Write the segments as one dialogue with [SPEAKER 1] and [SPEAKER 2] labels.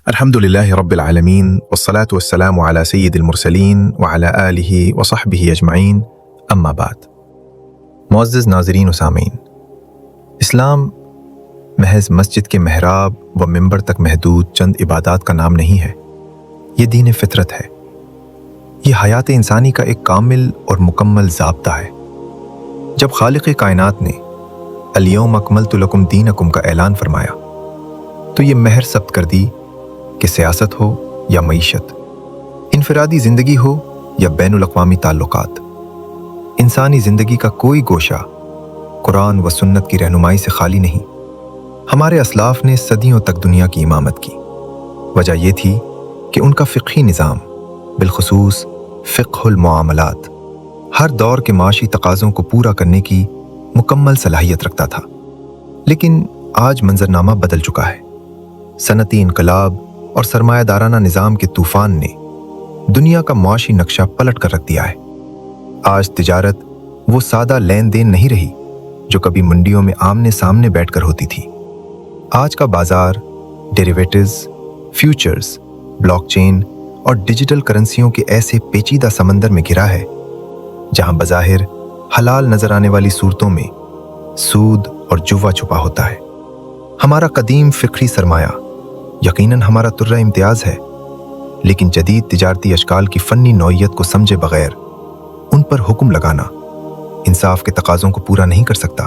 [SPEAKER 1] الحمد لله رب العالمين والصلاة والسلام على سيد المرسلين وعلى آله وصحبه أجمعين أما بعد. معزز ناظرین و سامعین، اسلام محض مسجد کے محراب و منبر تک محدود چند عبادات کا نام نہیں ہے. یہ دین فطرت ہے. یہ حیات انسانی کا ایک کامل اور مکمل ضابطہ ہے. جب خالق کائنات نے الیوم اکملت لکم دینکم کا اعلان فرمایا تو یہ مہر ثبت کر دی کہ سیاست ہو یا معیشت، انفرادی زندگی ہو یا بین الاقوامی تعلقات، انسانی زندگی کا کوئی گوشہ قرآن و سنت کی رہنمائی سے خالی نہیں. ہمارے اسلاف نے صدیوں تک دنیا کی امامت کی. وجہ یہ تھی کہ ان کا فقہی نظام، بالخصوص فقہ المعاملات، ہر دور کے معاشی تقاضوں کو پورا کرنے کی مکمل صلاحیت رکھتا تھا. لیکن آج منظرنامہ بدل چکا ہے. صنعتی انقلاب اور سرمایہ دارانہ نظام کے طوفان نے دنیا کا معاشی نقشہ پلٹ کر رکھ دیا ہے. آج تجارت وہ سادہ لین دین نہیں رہی جو کبھی منڈیوں میں آمنے سامنے بیٹھ کر ہوتی تھی. آج کا بازار ڈیریویٹوز، فیوچرز، بلاک چین اور ڈیجیٹل کرنسیوں کے ایسے پیچیدہ سمندر میں گھرا ہے جہاں بظاہر حلال نظر آنے والی صورتوں میں سود اور جوا چھپا ہوتا ہے. ہمارا قدیم فقہی سرمایہ یقیناً ہمارا ترہ امتیاز ہے، لیکن جدید تجارتی اشکال کی فنی نوعیت کو سمجھے بغیر ان پر حکم لگانا انصاف کے تقاضوں کو پورا نہیں کر سکتا.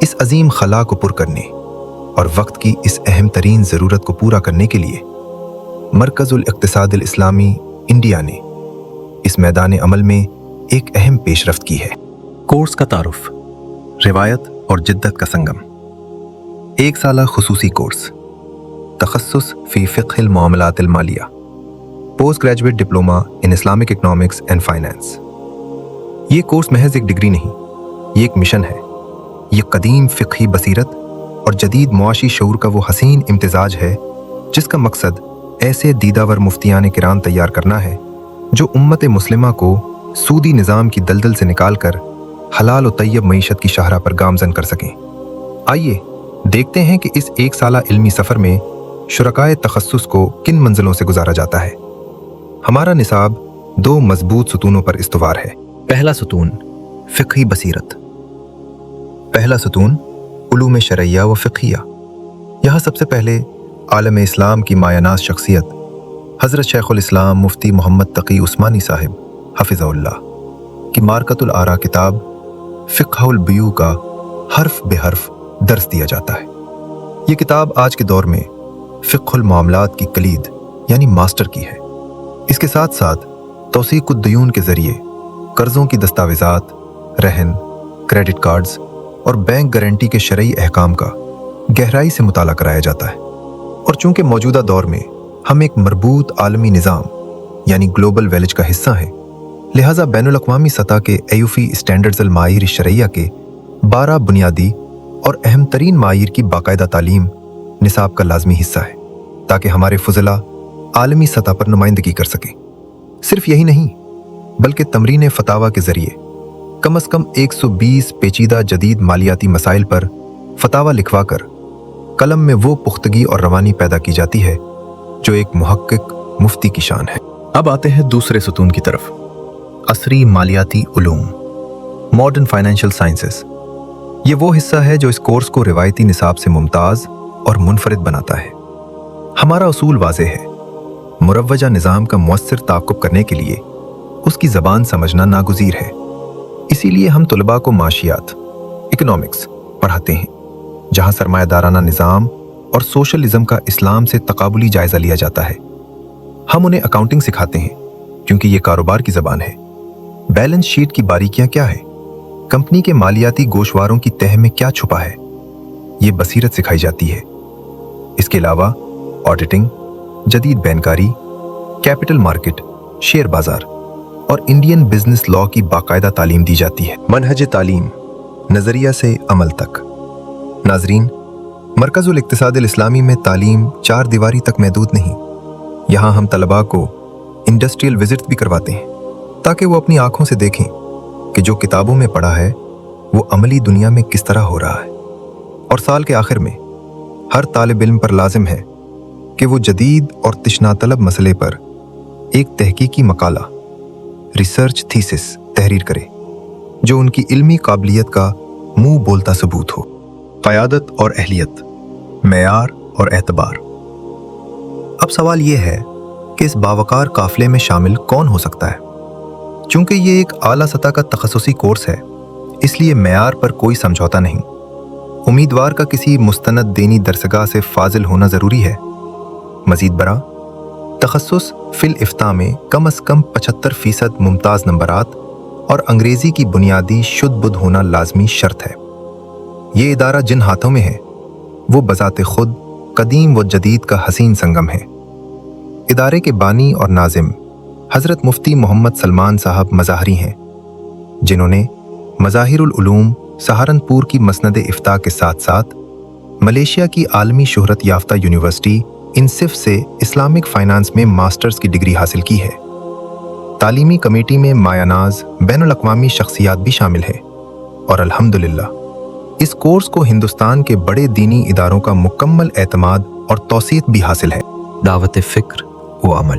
[SPEAKER 1] اس عظیم خلا کو پر کرنے اور وقت کی اس اہم ترین ضرورت کو پورا کرنے کے لیے مرکز الاقتصاد الاسلامی انڈیا نے اس میدان عمل میں ایک اہم پیش رفت کی ہے. کورس کا تعارف، روایت اور جدت کا سنگم. 1 سالہ خصوصی کورس، تخصص فی فقہ المعاملات المالیہ، post graduate diploma in Islamic economics and finance. یہ کورس محض ایک ڈگری نہیں، یہ ایک مشن ہے. یہ قدیم فقہی بصیرت اور جدید معاشی شعور کا وہ حسین امتزاج ہے جس کا مقصد ایسے دیدہ ور مفتیان کرام تیار کرنا ہے جو امت مسلمہ کو سودی نظام کی دلدل سے نکال کر حلال و طیب معیشت کی شاہراہ پر گامزن کر سکیں. آئیے دیکھتے ہیں کہ اس 1 سالہ علمی سفر میں شرکائے تخصص کو کن منزلوں سے گزارا جاتا ہے. ہمارا نصاب 2 مضبوط ستونوں پر استوار ہے. پہلا ستون، فقہی بصیرت. پہلا ستون، علوم شرعیہ و فقہیہ. یہاں سب سے پہلے عالم اسلام کی مایہ-ناز شخصیت حضرت شیخ الاسلام مفتی محمد تقی عثمانی صاحب حفظہ اللہ کی مارکۃ الآراء کتاب فقہ البیوع کا حرف بے حرف درس دیا جاتا ہے. یہ کتاب آج کے دور میں فقہ المعاملات کی کلید یعنی ماسٹر کی ہے. اس کے ساتھ ساتھ توثیق الدیون کے ذریعے قرضوں کی دستاویزات، رہن، کریڈٹ کارڈز اور بینک گارنٹی کے شرعی احکام کا گہرائی سے مطالعہ کرایا جاتا ہے. اور چونکہ موجودہ دور میں ہم ایک مربوط عالمی نظام یعنی گلوبل ویلج کا حصہ ہیں، لہٰذا بین الاقوامی سطح کے ایوفی اسٹینڈرڈز المعایر الشرعیہ کے 12 بنیادی اور اہم ترین معایر کی باقاعدہ تعلیم نصاب کا لازمی حصہ ہے تاکہ ہمارے فضلاء عالمی سطح پر نمائندگی کر سکیں. صرف یہی نہیں بلکہ تمرین فتاویٰ کے ذریعے کم از کم 120 پیچیدہ جدید مالیاتی مسائل پر فتاویٰ لکھوا کر قلم میں وہ پختگی اور روانی پیدا کی جاتی ہے جو ایک محقق مفتی کی شان ہے. اب آتے ہیں دوسرے ستون کی طرف، عصری مالیاتی علوم، ماڈرن فائنینشیل سائنسز. یہ وہ حصہ ہے جو اس کورس کو روایتی نصاب سے ممتاز اور منفرد بناتا ہے. ہمارا اصول واضح ہے، مروجہ نظام کا مؤثر تعاقب کرنے کے لیے اس کی زبان سمجھنا ناگزیر ہے. اسی لیے ہم طلباء کو معاشیات، اکنامکس پڑھاتے ہیں جہاں سرمایہ دارانہ نظام اور سوشلزم کا اسلام سے تقابلی جائزہ لیا جاتا ہے. ہم انہیں اکاؤنٹنگ سکھاتے ہیں کیونکہ یہ کاروبار کی زبان ہے. بیلنس شیٹ کی باریکیاں کیا ہے، کمپنی کے مالیاتی گوشواروں کی تہہ میں کیا چھپا ہے، یہ بصیرت سکھائی جاتی ہے. اس کے علاوہ آڈیٹنگ، جدید بینکاری، کیپٹل مارکیٹ، شیئر بازار اور انڈین بزنس لاء کی باقاعدہ تعلیم دی جاتی ہے. منہج تعلیم، نظریہ سے عمل تک. ناظرین، مرکز الاقتصاد الاسلامی میں تعلیم 4 دیواری تک محدود نہیں. یہاں ہم طلباء کو انڈسٹریل وزٹ بھی کرواتے ہیں تاکہ وہ اپنی آنکھوں سے دیکھیں کہ جو کتابوں میں پڑھا ہے وہ عملی دنیا میں کس طرح ہو رہا ہے. اور سال کے آخر میں ہر طالب علم پر لازم ہے کہ وہ جدید اور تشنا طلب مسئلے پر ایک تحقیقی مقالہ ریسرچ تھیسس تحریر کرے جو ان کی علمی قابلیت کا منہ بولتا ثبوت ہو۔ قیادت اور اہلیت، معیار اور اعتبار۔ اب سوال یہ ہے کہ اس باوقار قافلے میں شامل کون ہو سکتا ہے؟ چونکہ یہ ایک اعلیٰ سطح کا تخصصی کورس ہے، اس لیے معیار پر کوئی سمجھوتا نہیں۔ امیدوار کا کسی مستند دینی درسگاہ سے فاضل ہونا ضروری ہے۔ مزید برآں، تخصص فی الافتاء میں کم از کم 75% ممتاز نمبرات اور انگریزی کی بنیادی شد بدھ ہونا لازمی شرط ہے۔ یہ ادارہ جن ہاتھوں میں ہے وہ بذات خود قدیم و جدید کا حسین سنگم ہے۔ ادارے کے بانی اور ناظم حضرت مفتی محمد سلمان صاحب مظاہری ہیں، جنہوں نے مظاہر العلوم سہارنپور کی مسند افتاء کے ساتھ ساتھ ملیشیا کی عالمی شہرت یافتہ یونیورسٹی انصف سے اسلامک فائنانس میں ماسٹرز کی ڈگری حاصل کی ہے۔ تعلیمی کمیٹی میں مایہ ناز بین الاقوامی شخصیات بھی شامل ہیں اور الحمدللہ اس کورس کو ہندوستان کے بڑے دینی اداروں کا مکمل اعتماد اور توثیق بھی حاصل ہے۔ دعوت فکر و عمل۔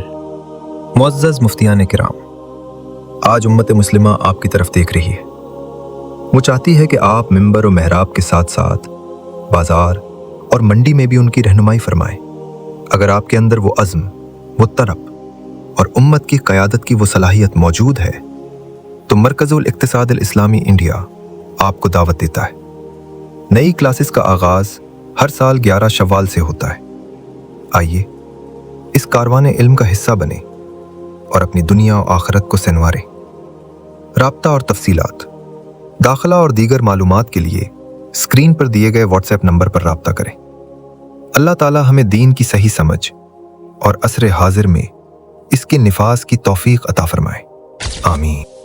[SPEAKER 1] معزز مفتیان کرام، آج امت مسلمہ آپ کی طرف دیکھ رہی ہے۔ وہ چاہتی ہے کہ آپ منبر و محراب کے ساتھ ساتھ بازار اور منڈی میں بھی ان کی رہنمائی فرمائیں۔ اگر آپ کے اندر وہ عزم، وہ طرب اور امت کی قیادت کی وہ صلاحیت موجود ہے تو مرکز الاقتصاد الاسلامی انڈیا آپ کو دعوت دیتا ہے۔ نئی کلاسز کا آغاز ہر سال 11 شوال سے ہوتا ہے۔ آئیے اس کاروان علم کا حصہ بنیں اور اپنی دنیا و آخرت کو سنواریں۔ رابطہ اور تفصیلات، داخلہ اور دیگر معلومات کے لیے اسکرین پر دیے گئے واٹس ایپ نمبر پر رابطہ کریں۔ اللہ تعالی ہمیں دین کی صحیح سمجھ اور عصر حاضر میں اس کے نفاذ کی توفیق عطا فرمائے۔ آمین۔